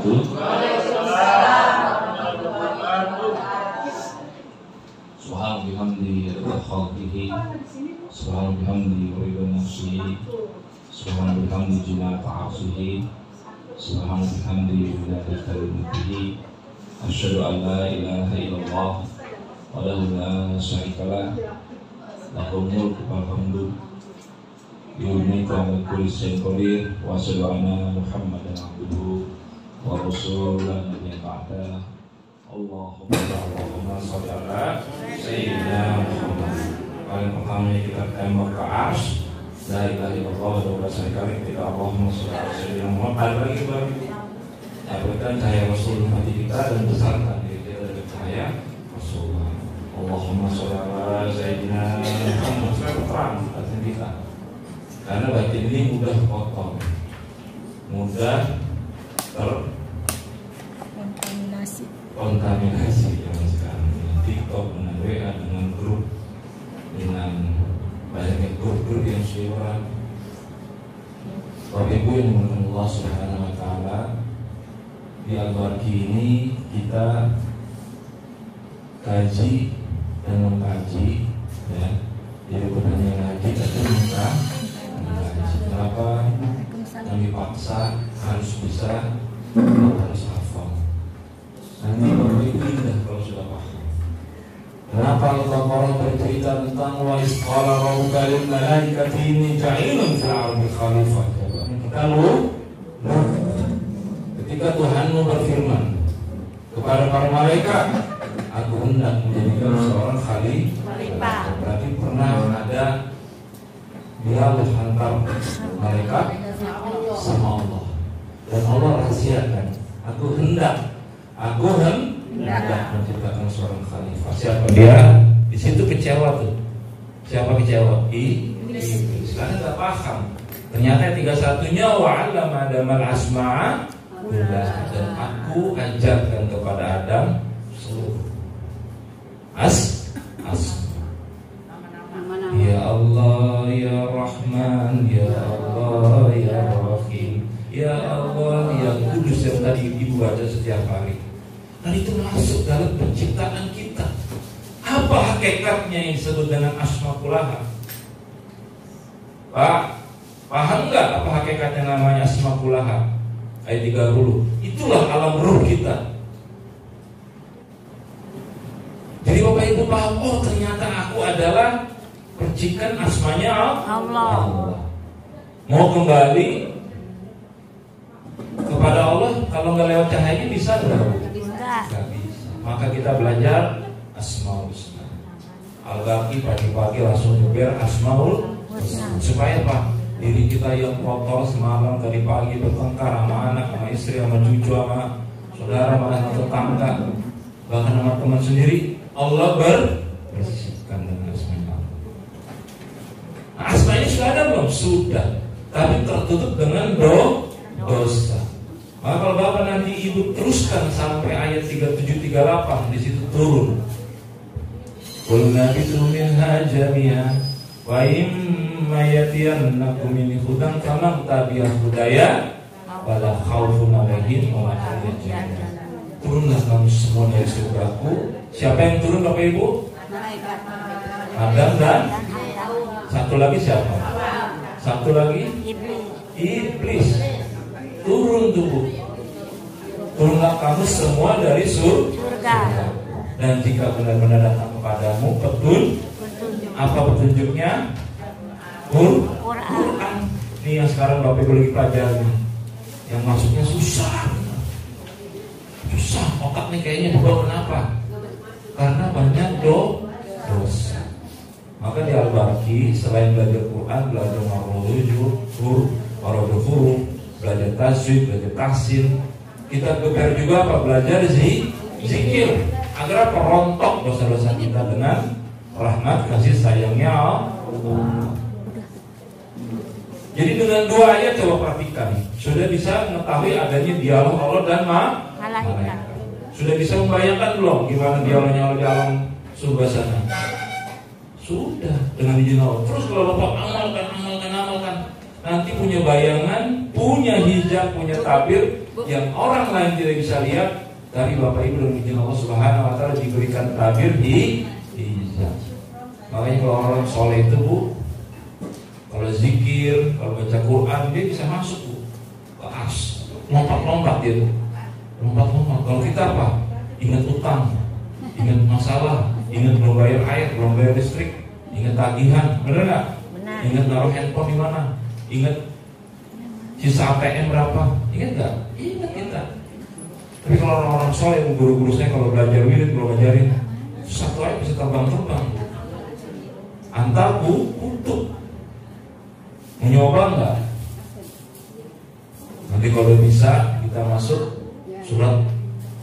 wabarakatuh. Subhanallahi bihamdi ridha khalqihi, subhanallahi bihamdi ridha nafsihi, subhanallahi bihamdi zinata arshihi, subhanallahi bihamdi ridha kalimatihi. Asyhadu an la ilaha illallah wahdahu la syarika lah, lahul mulku wal hamdu yu'mitu wa kulli syai'in qadir, wa asyhadu anna Muhammadan abduhu wa rasuluhu nabiyyan ba'da. Allahumma shalli ala sayyidina Muhammad. Paling pertama kita tembak ke ars, la ilaha illallah wa la syarika lah, kita Allahumma shalli ala sayyidina Muhammad. Lagi bagi dapatkan cahaya Rasul hati kita dan besarkan diri kita dari cahaya Rasulullah. Allahumma sholli ala sayyidina Muhammad. Terang hati kita, karena batin ini mudah kotor, mudah terkontaminasi zaman sekarang dengan TikTok, dengan WA, dengan grup, dengan banyaknya grup-grup yang syukuran. Bapak Ibu yang dimuliakan Allah Subhanahu wa taala, di Al-Barqi ini kita kaji dan mengkaji, ya. Jadi bukan hanya ngaji tapi mengkaji. Kenapa kami paksa harus bisa, harus hafal? Nanti Bapak Ibu indah kalau sudah paham. Kenapa Allah bercerita tentang wa isqala rabbuka lil malaikati inni ja'ilun fil ardi khalifah? Kita ketika Tuhanmu berfirman kepada para malaikat, aku hendak menjadikan seorang khalifah. Berarti pernah ada dialog antar malaikat sama Allah, dan Allah rahasiakan, aku hendak menciptakan seorang khalifah. Siapa dia? Di situ kecewa tuh. Siapa kecewa? Iblis. Karena nggak paham. Ternyata 31-nya wa'allama Adamal asma'a, dan aku ajarkan kepada Adam seluruh Ya Allah, Ya Rahman, Ya Allah, Ya Rahim, Ya Allah, Ya Kudus, yang tadi ibu baca setiap hari. Dan itu masuk dalam penciptaan kita. Apa hakikatnya yang disebut dengan Asmaul Husna? Pak, paham nggak apa hakikatnya namanya Asmaul Husna? Ayat 30. Itulah alam ruh kita. Jadi Bapak Ibu paham, oh ternyata aku adalah percikan asmanya Allah. Mau kembali kepada Allah kalau nggak lewat cahaya bisa nggak? Nggak bisa. Maka kita belajar Asmaul Husna. Al-Baqi pagi-pagi langsung nyebar Asmaul Husna. Supaya apa? Diri kita yang kotor semalam tadi pagi bertengkar sama anak, sama istri, sama cucu, sama saudara, sama tetangga, bahkan sama teman sendiri, Allah bersihkan dengan asmanya. Nah, asmanya sudah ada belum? Sudah, tapi tertutup dengan dosa. Maka kalau Bapak nanti Ibu teruskan sampai ayat 37-38, di situ turun. Qul nabitu minha jami'an wa imma yatiyannakum minni hudan faman tabi'a hudaya wala khaufun 'alaihim wa la hum yahzanun. Turunlah kamu semua dari surgaku. Siapa yang turun Bapak Ibu? Adam dan satu lagi siapa? Satu lagi Iblis. Turun tubuh. Turunlah kamu semua dari surga. Dan jika benar-benar datang kepadamu apa petunjuknya? Quran. Ini yang sekarang Bapak Ibu lagi pelajari. Yang masuknya susah, otak nih kayaknya dibawa. Kenapa? Karena banyak dosa. Maka di Al-Barqi selain belajar Quran, belajar marodul huruf, belajar tajwid, belajar tahsin, kita geber juga apa? Belajar zikir agar apa? Rontok dosa-dosa kita dengan rahmat kasih sayangnya Allah. Jadi dengan dua ayat coba perhatikan, sudah bisa mengetahui adanya dialog Allah dan malaikat. Sudah bisa membayangkan belum gimana dialognya Allah di alam surga sana? Sudah, dengan izin Allah. Terus kalau Bapak amalkan, nanti punya bayangan punya hijab, punya tabir yang orang lain tidak bisa lihat. Dari Bapak Ibu dan izin Allah Subhanahu wa taala diberikan tabir di hijab. Makanya kalau orang soleh itu Bu, kalau zikir, kalau baca Quran dia bisa masuk Bu. As, lompat-lompat dia tuh. Lompat-lompat. Kalau kita apa? Ingat utang, ingat masalah, ingat belum bayar air, belum bayar listrik, ingat tagihan, bener nggak? Ingat naruh handphone di mana? Ingat sisa ATM berapa? Ingat nggak? Ingat kita. Tapi kalau orang-orang soleh, guru-guru saya kalau belajar wirid, kalau ngajarin satu ayat bisa terbang-terbang. Antaku untuk mencoba nggak? Nanti kalau bisa kita masuk surat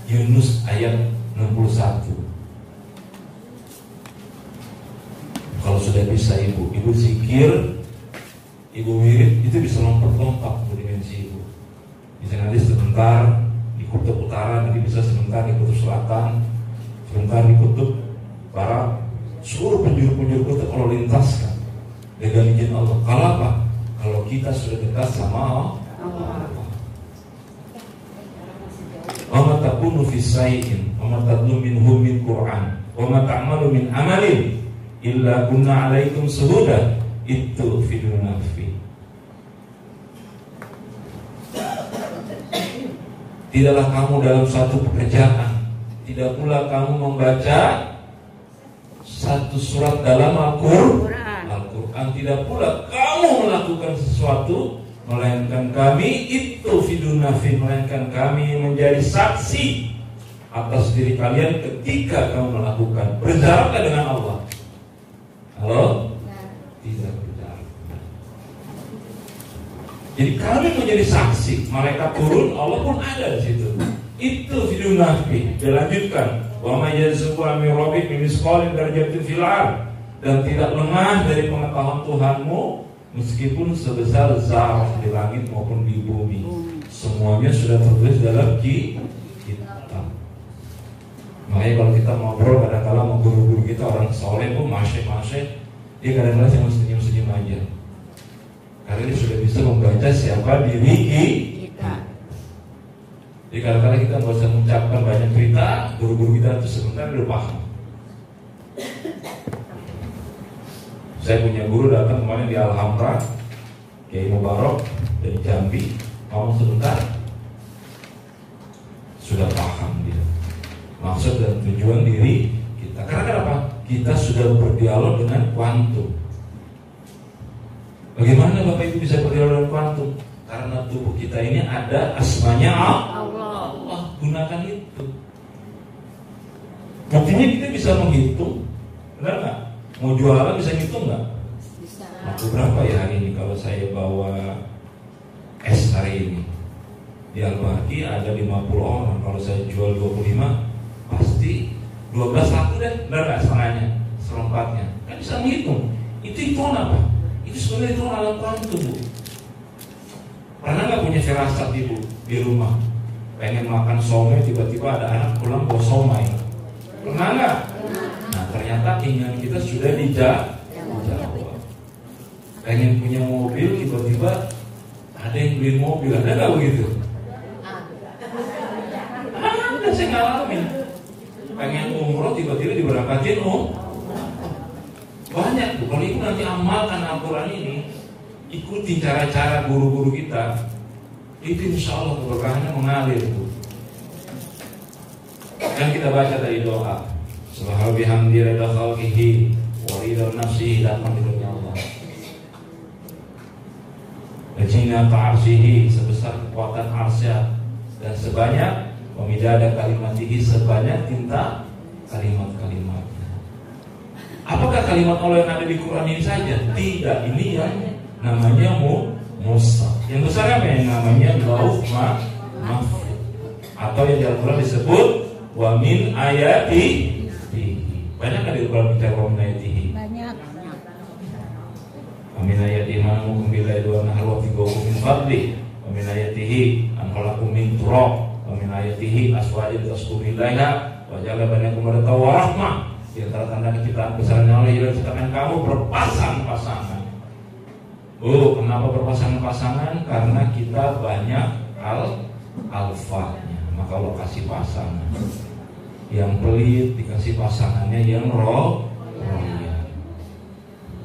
Yunus ayat 61. Kalau sudah bisa ibu zikir, ibu wirid, itu bisa lompat-lompat ke dimensi ibu. Bisa nanti sebentar di kutub utara, nanti bisa sebentar di kutub selatan, sebentar di kutub barat. Seluruh penjuru-penjuru kutub kalau lintaskan dengan izin Allah. Kalau apa? Kalau kita sudah dekat sama Allah. Wa ma takunu fi shay'in wa ma tatlu minhu min Qur'an wa ma ta'malu min amalin illa kunna 'alaikum syuhuda itu fiduna fi. Tidaklah kamu dalam satu pekerjaan, tidak pula kamu membaca satu surat dalam Al-Quran, tidak pula kamu melakukan sesuatu melainkan kami itu fiduna fi, melainkan kami menjadi saksi atas diri kalian ketika kamu melakukan. Berjaraklah dengan Allah. Halo? Tidak berjarak. Jadi kami menjadi saksi, malaikat turun, Allah pun ada di situ. Itu fiduna fi. Dilanjutkan, wa may yazqu min rabbik min misqalin darjatin fil ard, dan tidak lengah dari pengetahuan Tuhanmu meskipun sebesar zarah di langit maupun di bumi. Semuanya sudah tertulis dalam kitab. Makanya kalau kita ngobrol kadang-kadang sama guru-guru kita orang soleh pun masih dia kadang-kadang cuma senyum-senyum aja. Karena dia sudah bisa membaca siapa diri kita. Jadi kadang-kadang kita nggak usah mengucapkan banyak cerita, guru-guru kita itu sebentar udah paham. Saya punya guru datang kemarin di Alhamra, Kiai Mubarok dari Jambi, ngomong sebentar, sudah paham dia maksud dan tujuan diri kita. Karena kenapa? Kita sudah berdialog dengan kuantum. Bagaimana Bapak Ibu bisa berdialog dengan kuantum? Karena tubuh kita ini ada asmanya Allah. Gunakan itu. Buktinya kita bisa menghitung, benar nggak? Mau jualan bisa ngitung nggak? Bisa. Aku berapa ya hari ini kalau saya bawa es hari ini? Di Al-Bahki ada 50 orang. Kalau saya jual 25, pasti 12 laku deh. Benar nggak setengahnya? Seperempatnya. Kan bisa menghitung. Itu hitungan apa? Itu sebenarnya hitungan alam kuantum, Bu. Pernah nggak punya firasat Ibu di rumah? Pengen makan somai, tiba-tiba ada anak pulang bawa somai. Pernah nggak? Nah, ternyata keinginan kita sudah dijawab. Pengen punya mobil, tiba-tiba ada yang beli mobil. Ada nggak begitu? Ada, saya ngalamin. Pengen umroh, tiba-tiba diberangkatin banyak tuh. Kalau ibu nanti amalkan Al-Quran ini, ikuti cara-cara guru-guru kita, itu insya Allah keberkahannya mengalir tuh. Dan kita baca dari doa, subhanahu bihamdi rida khalqihi wa rida nafsihi, datang di dunia Allah. Wajina ta'arsihi, sebesar kekuatan arsya, dan sebanyak pemidada kalimatihi, sebanyak tinta kalimat-kalimatnya. Apakah kalimat Allah yang ada di Quran ini saja? Tidak, ini yang namanya Mushaf. Yang besar apa yang namanya Lauh Mahfuz, atau yang di Al-Quran disebut wa min ayatihi. Banyak kan di Al-Quran bicara wa min ayatihi? Banyak. Wa min ayatihi ma'amukum billahi wa nahru fi qawmin min fadli wa min ayatihi an khalaqakum min turab wa min ayatihi aswajin taskunu ilaiha wa ja'ala bainakum mawaddah wa rahmah. Di antara tanda kecintaan besarnya Allah ialah ciptakan kamu berpasang-pasangan. Bu, kenapa berpasangan-pasangan? Karena kita banyak alfanya. Maka Allah kasih pasangan. Yang pelit dikasih pasangannya yang royal.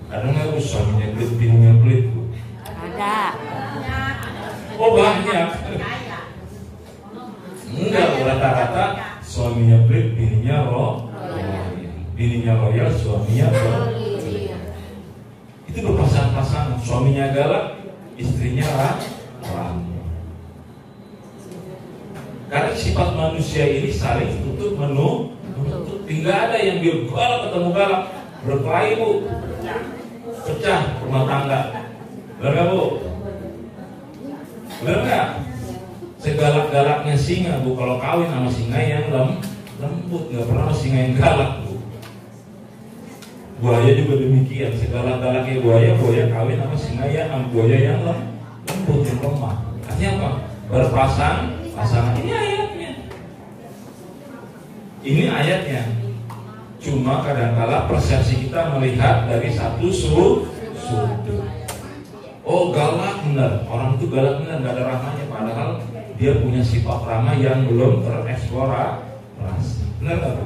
Ada nggak Bu suaminya pelit, bininya pelit Bu? Ada. Oh banyak. Enggak, rata-rata suaminya pelit, bininya royal. Bininya royal, suaminya royal. Itu berpasangan-pasangan, suaminya galak, istrinya ramah. Karena sifat manusia ini saling tutup menutup. Tidak ada yang dia galak ketemu galak, berkelahi Bu, pecah rumah tangga. Benar nggak Bu? Benar nggak? Segalak-galaknya singa Bu, kalau kawin sama singa yang lembut, nggak pernah singa yang galak Bu. Buaya juga demikian, segalak-galaknya buaya kawin sama singa yang buaya yang lembut, yang lemah. Artinya apa? Berpasangan. Ini ayatnya. Cuma kadang-kala persepsi kita melihat dari satu sudut. Oh galak benar, orang itu galak benar, nggak ada rahmanya. Padahal dia punya sifat ramah yang belum tereksplorasi. Benar nggak Bu?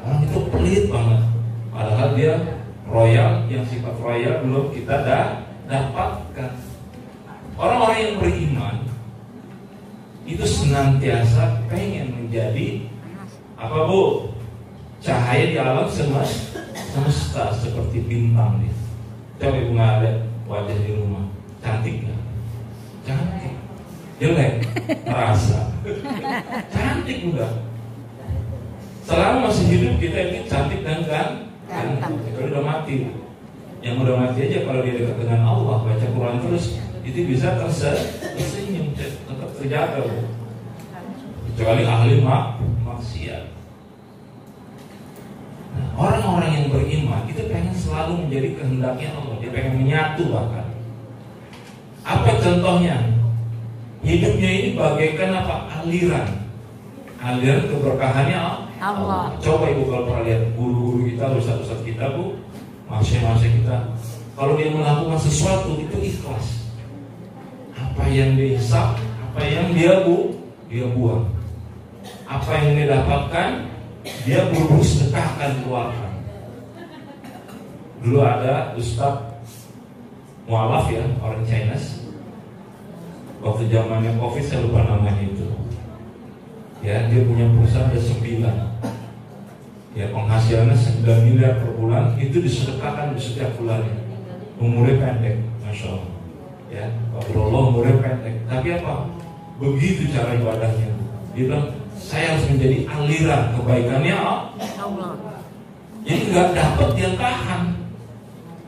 Orang itu pelit banget. Padahal dia royal, yang sifat royal belum kita dapatkan. Orang-orang yang beriman itu senantiasa pengen menjadi apa Bu? Cahaya di alam semesta seperti bintang dia. Coba Ibu ngeliat wajah di rumah, cantik nggak? Cantik. Jelek? Merasa cantik udah. Selama masih hidup kita ini cantik dan ganteng. Kalau udah mati, yang udah mati aja kalau dia dekat dengan Allah baca Quran terus itu bisa tersenyum, tetap terjaga. Kecuali ahli maksiat. Nah, orang-orang yang beriman itu pengen selalu menjadi kehendaknya Allah. Dia pengen menyatu bahkan. Apa contohnya? Hidupnya ini bagaikan apa? Aliran keberkahannya Allah. Coba Ibu kalau pernah lihat guru-guru kita, ustaz-ustaz kita Bu, masya-masya kita, kalau dia melakukan sesuatu itu ikhlas. Apa yang dia hisap, apa yang dia buang. Apa yang dia dapatkan, dia buru-buru sedekahkan, keluarkan. Dulu ada ustaz mualaf ya, orang China. Waktu zamannya Covid saya lupa namanya itu. Ya, dia punya perusahaan ada 9. Ya, penghasilannya 9 miliar per bulan, itu disedekahkan di setiap bulannya. Umurnya pendek, masya Allah. Ya, Allah umurnya pendek. Tapi apa? Begitu cara ibadahnya. Dia bilang, saya harus menjadi aliran kebaikannya Allah. Jadi nggak dapat yang tahan.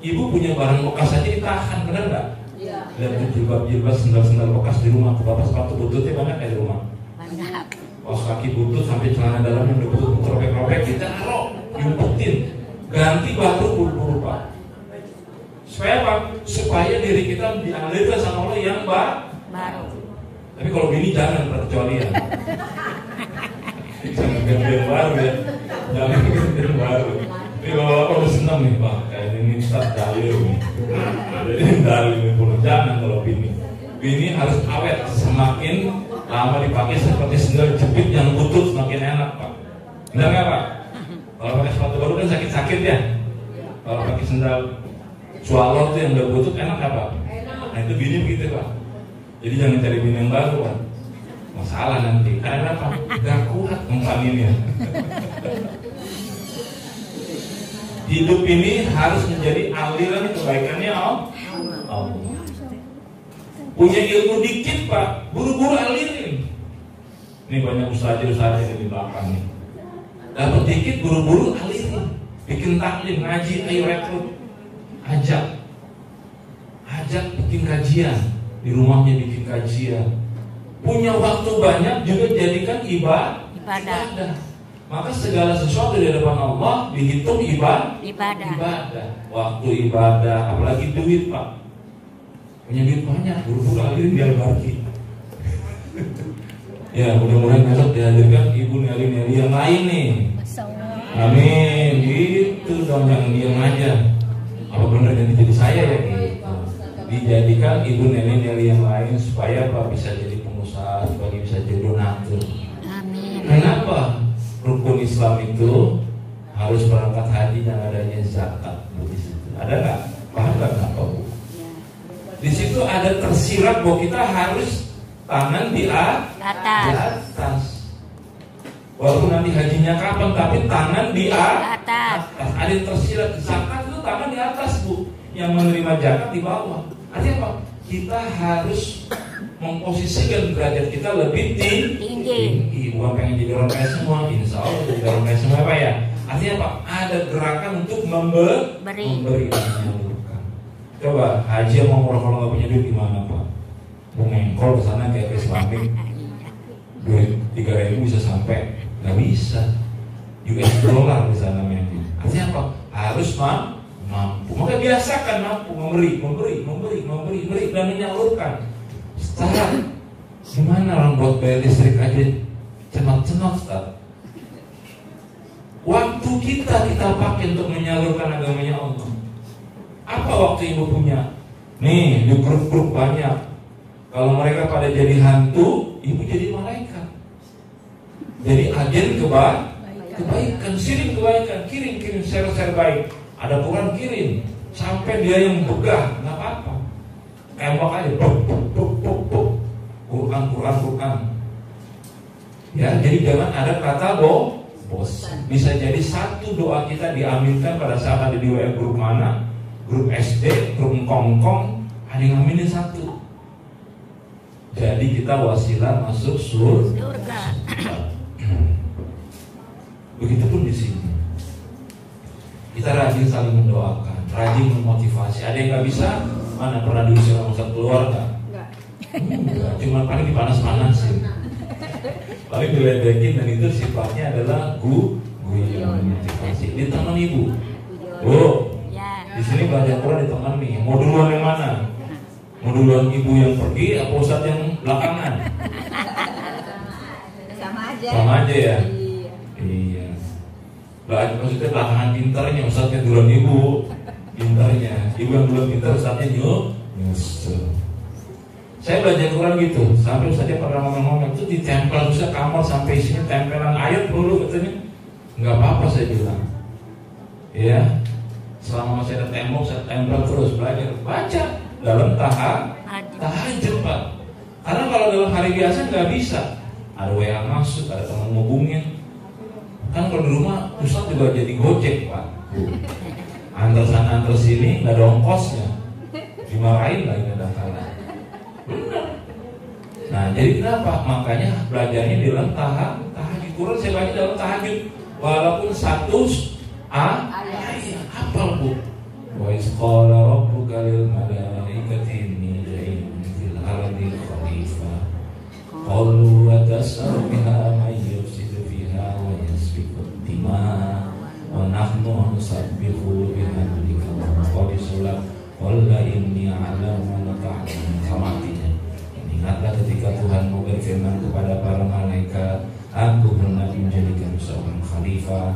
Ibu punya barang bekas aja ditahan, benar nggak? Iya. Lihat jilbab, sendal bekas di rumah. Bapak sepatu bututnya banyak ya di rumah. Banyak. Kaos kaki butut sampai celana dalam yang udah butut robek-robek ditaruh, diumpetin, ganti baru buru-buru Pak. Supaya apa? Supaya diri kita dialirkan sama Allah yang baru. Tapi kalau bini jangan perkecualian. Jangan ganti yang baru ya. Jangan ganti yang baru. Ini bapak udah senang nih Pak. Kayak ini start dalil nih. Jadi dalil nih pun jangan kalau bini. Bini harus awet, semakin lama dipakai seperti sendal jepit yang butut semakin enak Pak. Benar nggak Pak? Kalau pakai sepatu baru kan sakit-sakit ya. Kalau pakai sendal swallow tuh yang udah butut enak nggak Pak? Nah itu bini begitu Pak. Jadi jangan cari bini yang baru Pak. Masalah nanti. Karena apa? Gak kuat ngomongin. Hidup ini harus menjadi aliran kebaikannya Allah. Punya ilmu dikit Pak, buru-buru alirin. Ini banyak ustaz-ustaz yang di belakang nih. Dapat dikit buru-buru alirin. Bikin taklim, ngaji, ayo rekrut. Ajak bikin kajian. Di rumahnya bikin kajian. Punya waktu banyak juga jadikan ibadah. Maka segala sesuatu di depan Allah dihitung ibadah. Waktu ibadah, apalagi duit Pak. Punya duit banyak, buru-buru alirin di Al-Barki. Ya mudah-mudahan besok dihadirkan Ibu Neli yang lain nih. Amin. Gitu dong, jangan diam aja. Apa benar jadi saya ya gitu. dijadikan ibu nenek yang lain supaya apa bisa jadi pengusaha, supaya bisa jadi donatur. Amin. Kenapa rukun Islam itu harus berangkat haji dan adanya zakat di situ? Ada nggak? Paham nggak kenapa Bu? Di situ ada tersirat bahwa kita harus tangan di atas. Walaupun nanti hajinya kapan, tapi tangan di atas. Ada yang tersirat. Zakat itu tangan di atas Bu, yang menerima zakat di bawah. Artinya apa? Kita harus memposisikan derajat kita lebih tinggi. Bukan pengen jadi orang kaya semua, insya Allah jadi orang kaya semua Pak ya. Artinya apa? Ada gerakan untuk memberi, menyalurkan. Coba haji yang mau umroh kalau nggak punya duit gimana Pak? Mau ngengkol ke sana kayak Islamic, duit 3.000 bisa sampai? Nggak bisa. US dollar di sana memang. Artinya apa? Harus mampu. Maka biasakan mampu memberi dan menyalurkan. Setelah gimana orang buat bayar listrik aja cenot-cenot Ustaz. Waktu kita pakai untuk menyalurkan agamanya Allah. Apa waktu ibu punya? Nih di grup-grup banyak. Kalau mereka pada jadi hantu, ibu jadi malaikat. Jadi agen kebaikan, kirim kebaikan, kirim share baik. Ada Quran kirim, sampai dia yang begah, nggak apa-apa. Tembak aja, Quran. Ya, jadi jangan ada kata bosan. Bisa jadi satu doa kita diaminkan pada saat ada di WA grup mana, grup SD, grup Kongkong, ada yang ngaminin satu. Jadi kita wasilah masuk surga. Begitupun di sini. Kita rajin saling mendoakan, rajin memotivasi. Ada yang nggak bisa? Mana pernah diusir sama satu keluarga? Enggak. Cuma paling dipanas-panasin, paling diledekin, dan itu sifatnya adalah guyon motivasi. Diteman ibu. Di sini belajar Quran ditemani. Mau duluan yang mana? Mau duluan ibu yang pergi atau Ustadz yang belakangan? Sama aja ya. Iya. Maksudnya belakangan pintarnya, Ustadznya duluan ibu pintarnya. Ibu yang duluan pintar, Ustadznya nyusul. Saya belajar Quran gitu, sampai Ustadznya pernah ngomong-ngomong itu ditempel bisa kamar sampai isinya tempelan ayat dulu katanya. Nggak apa-apa saya bilang. Ya, selama masih ada tembok saya tempel terus belajar baca dalam tahajud Pak. Karena kalau dalam hari biasa nggak bisa. Ada WA masuk, ada teman ngubungin. Kan kalau di rumah Ustadz juga jadi gojek Pak. Antar sana antar sini nggak ada ongkosnya, dimarahin lagi kadang-kadang. Benar. Nah jadi kenapa? Makanya belajarnya di dalam tahajud. Quran saya baca dalam tahajud, walaupun satu ayat apa Bu? Wa iz qala rabbuka lil malaikati inni ja'ilun fil ardi khalifah qalu wa tas'alu biha may yufsidu fiha wa yasfiku ad-dima wa nahnu nusabbihu bihamdika wa nuqaddisu lak qala inni a'lamu ma ta'lamun. Samatinya ingatlah ketika Tuhan mau berfirman kepada para malaikat, aku pernah menjadikan seorang khalifah.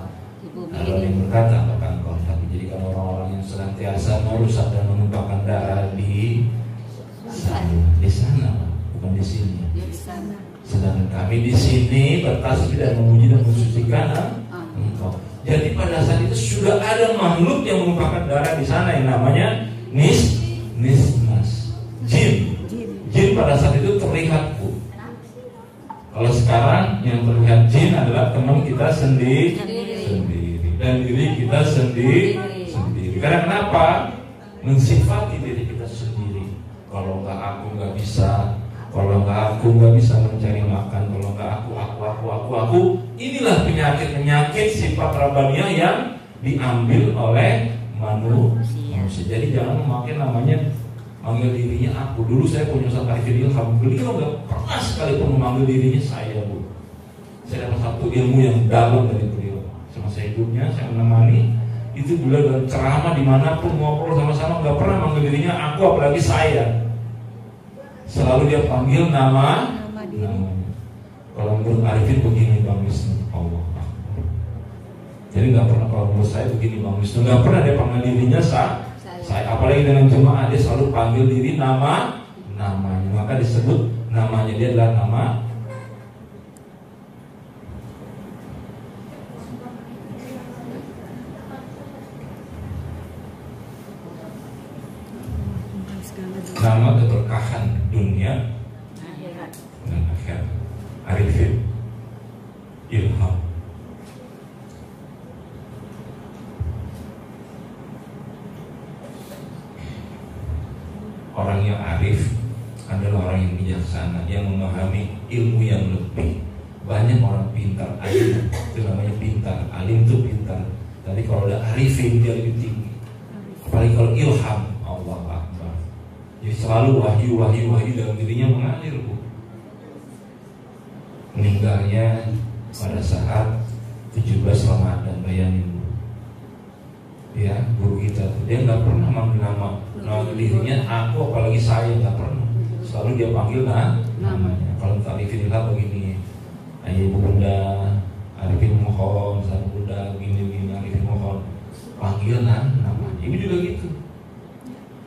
Lalu dia berkata, apakah engkau hendak menjadikan orang-orang yang senantiasa merusak dan menumpahkan darah di sana, bukan di sini. Sedangkan kami di sini bertasbih dan memuji dan mensucikan engkau. Jadi pada saat itu sudah ada makhluk yang menumpahkan darah di sana yang namanya nismas, jin. Jin pada saat itu terlihat Bu. Kalau sekarang yang terlihat jin adalah teman kita sendiri dan diri kita sendiri. Karena kenapa? Mensifati diri kita sendiri. Kalau enggak aku enggak bisa, kalau enggak aku enggak bisa mencari makan, kalau enggak aku. Inilah penyakit sifat rabbaniah yang diambil oleh manusia. Jadi jangan memakai namanya manggil dirinya aku. Dulu saya punya Ustaz Arifin Ilham, beliau nggak pernah sekalipun memanggil dirinya saya Bu. Saya dapat satu ilmu yang dalam dari beliau. Semasa hidupnya saya menemani itu, beliau dalam ceramah dimanapun ngobrol sama-sama nggak pernah manggil dirinya aku, apalagi saya. Selalu dia panggil namanya. Kalau menurut Arifin begini Bang Wisnu, Allah. Jadi nggak pernah, kalau menurut saya begini Bang Wisnu, nggak pernah dia panggil dirinya Saya apalagi dengan jemaah, dia selalu panggil diri namanya, maka disebut namanya dia adalah nama keberkahan dunia dan akhirat. Arifin, ilham. Orang yang arif adalah orang yang bijaksana, yang memahami ilmu yang lebih. Banyak orang pintar, alim itu namanya pintar, alim itu pintar. Tapi kalau ada arifin dia lebih tinggi. Apalagi kalau ilham, Allah Akbar. Jadi selalu wahyu dalam dirinya mengalir, Bu. Meninggalnya pada saat 17 Ramadan, bayangin, Bu. Ya, guru kita dia nggak pernah manggil nama dirinya aku, apalagi saya nggak pernah. Selalu dia panggil namanya. Kalau Arifin Ilham begini, Ibu Bunda Arifin mohon, Sang Bunda gini Arifin mohon, panggil namanya. Ibu juga gitu,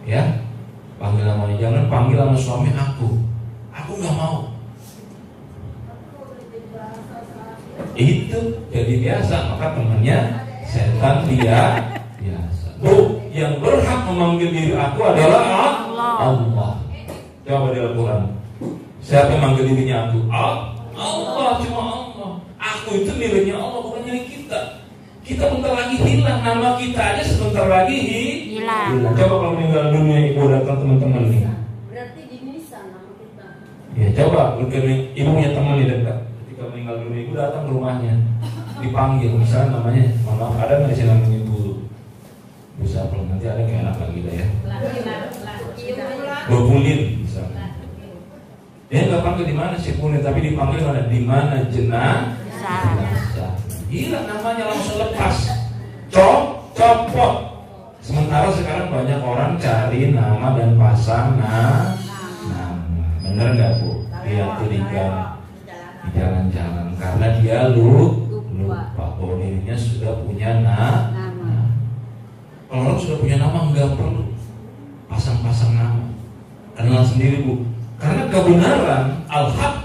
ya, panggil namanya. Jangan panggil nama suami aku nggak mau. Itu jadi biasa, maka temannya setan dia biasa. Bu, yang berhak memanggil diri aku adalah Allah. Coba di Al-Quran, siapa yang manggil dirinya aku? Allah, cuma Allah. Aku itu miliknya Allah, bukan milik kita. Kita bentar lagi hilang, nama kita aja sebentar lagi hilang. Coba kalau meninggal dunia, ibu datang teman-teman nih. Berarti dimisa nama kita. Ya coba, ibu punya teman di dekat. Ketika meninggal dunia, ibu datang ke rumahnya, dipanggil, misalnya namanya, maaf ada nggak sih namanya ibu? Bisa belum, nanti ada kayak anak lagi dah ya. Bopulin misalnya. Dia nggak panggil di mana sih Pulin, tapi dipanggil mana? Di mana jenazah. Hilang namanya, langsung lepas. Copot. Sementara sekarang banyak orang cari nama dan pasang nama. Bener nggak Bu? Dia tuh di jalan-jalan karena dia lupa bahwa dirinya sudah punya nama. Kalau orang sudah punya nama nggak perlu pasang-pasang nama. Kenal sendiri Bu. Karena kebenaran al-haq,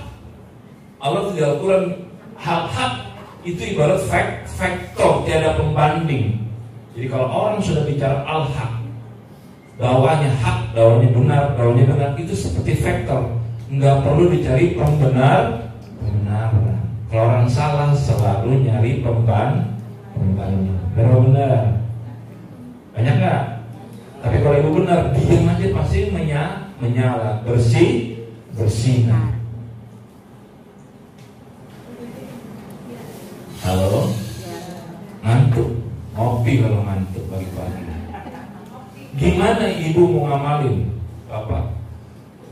Allah di Al-Quran, hak itu ibarat faktor, tiada pembanding. Jadi kalau orang sudah bicara al-haq, dakwahnya hak, dakwahnya benar, itu seperti faktor, nggak perlu dicari pembenaran. Kalau orang salah selalu nyari pembanding. Benar. Banyak nggak? Tapi kalau ibu benar, diam aja pasti menyala, bersinar. Halo? Ngantuk, ngopi kalau ngantuk pagi-pagi. Gimana ibu mau ngamalin, Bapak?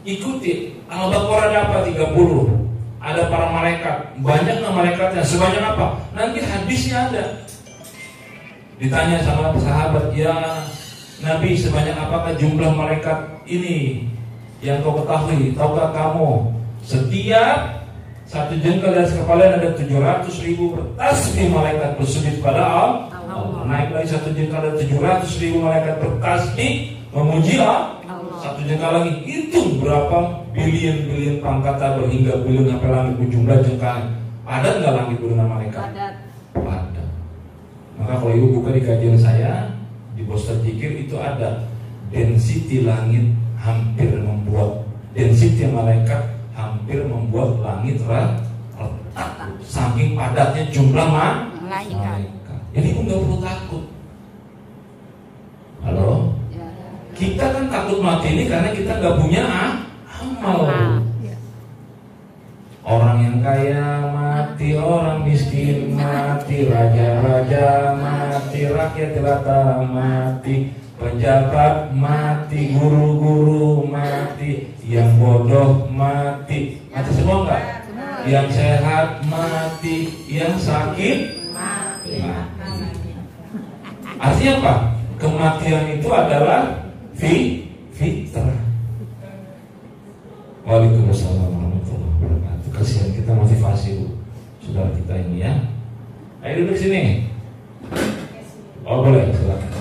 Ikuti Al-Baqarah dapat 30. Ada para malaikat, banyak nggak malaikatnya? Sebanyak apa? Nanti hadisnya ada. Ditanya sama sahabat, ya Nabi, sebanyak apakah jumlah malaikat ini yang kau ketahui? Tahukah kamu setiap satu jengkal dari kepala ada 700.000 bertasbih malaikat bersujud pada Allah. Naik lagi satu jengkal ada 700.000 malaikat bertasbih memuji Allah. Satu jengkal lagi, hitung berapa bilion pangkatan berhingga bilion sampai langit jumlah jengkal. Padat nggak langit dengan malaikat? Padat. Maka kalau ibu buka di kajian saya di Boston Jikir itu ada density langit hampir membuat density malaikat hampir membuat langit retak. Saking padatnya jumlah malaikat. Jadi ibu nggak perlu takut. Halo? Kita kan takut mati ini karena kita nggak punya amal. Orang yang kaya mati, orang miskin mati, raja-raja mati, rakyat jelata mati, pejabat mati, guru-guru mati, yang bodoh mati. Mati semua enggak? Yang sehat mati, yang sakit mati. Artinya apa? Kematian itu adalah fitrah. Waalaikumsalam warahmatullahi wabarakatuh. Kasihan kita motivasi Bu, saudara kita ini ya. Ayo duduk sini. Oh boleh, silakan.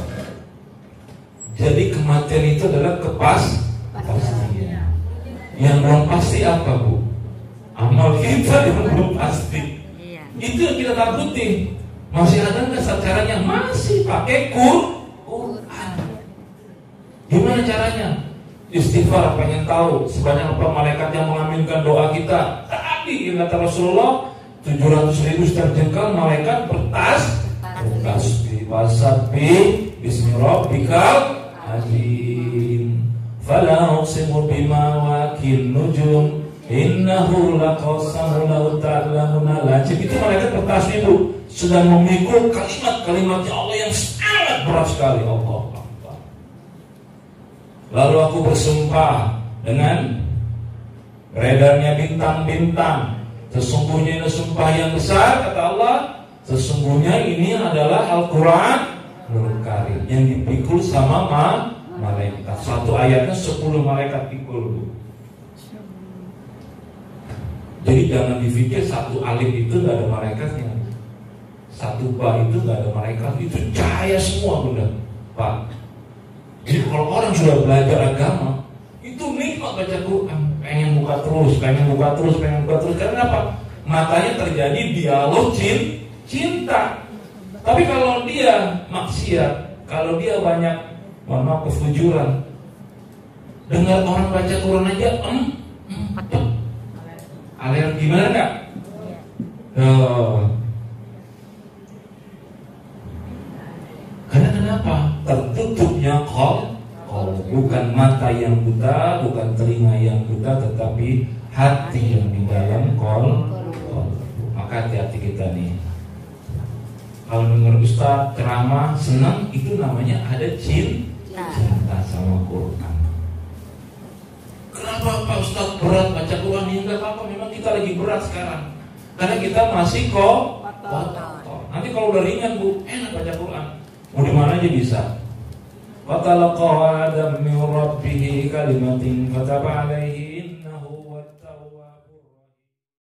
Jadi itu adalah kepastian. Yang belum pasti apa, Bu? Amal kita yang belum pasti. Itu yang kita takuti. Masih ada nggak caranya? Masih pakai Quran. Gimana caranya? Istighfar, pengen tahu sebanyak apa malaikat yang mengaminkan doa kita. Tadi kata Rasulullah 700.000 setiap jengkal malaikat bertasbih bismi rabbikal azim. Fala uqsimu bima waqil nujum innahu laqasamun law ta'lamuna lajib. Itu malaikat bertasbih itu sedang memikul kalimat-kalimatnya Allah yang sangat berat sekali. Allah. Lalu aku bersumpah dengan beredarnya bintang-bintang, sesungguhnya ini sumpah yang besar, kata Allah, sesungguhnya ini adalah Al-Quran Karim yang dipikul sama malaikat. Satu ayatnya 10 malaikat pikul. Jadi jangan dipikir satu alif itu gak ada malaikatnya, satu ba itu gak ada malaikat. Itu cahaya semua, Bunda, Pak. Jadi kalau orang sudah belajar agama, itu nikmat baca Quran, pengen buka terus. Karena apa? Matanya terjadi dialog cinta. Tapi kalau dia maksiat, kalau dia banyak kefujuran, dengar orang baca Quran aja, alergi, gimana enggak? Karena kenapa? Tertutupnya bukan mata yang buta, bukan telinga yang buta, tetapi hati yang di dalam Maka hati-hati kita nih. Kalau dengar Ustaz ceramah senang, itu namanya ada cinta sama Quran. Kenapa Pak Ustaz berat baca Quran? Ya enggak apa-apa, memang kita lagi berat sekarang. Karena kita masih kotor. Nanti kalau udah ringan, Bu, enak baca Quran. Mau di mana aja bisa. Fatalaqa Adam min rabbih kalimatin fataba alaihi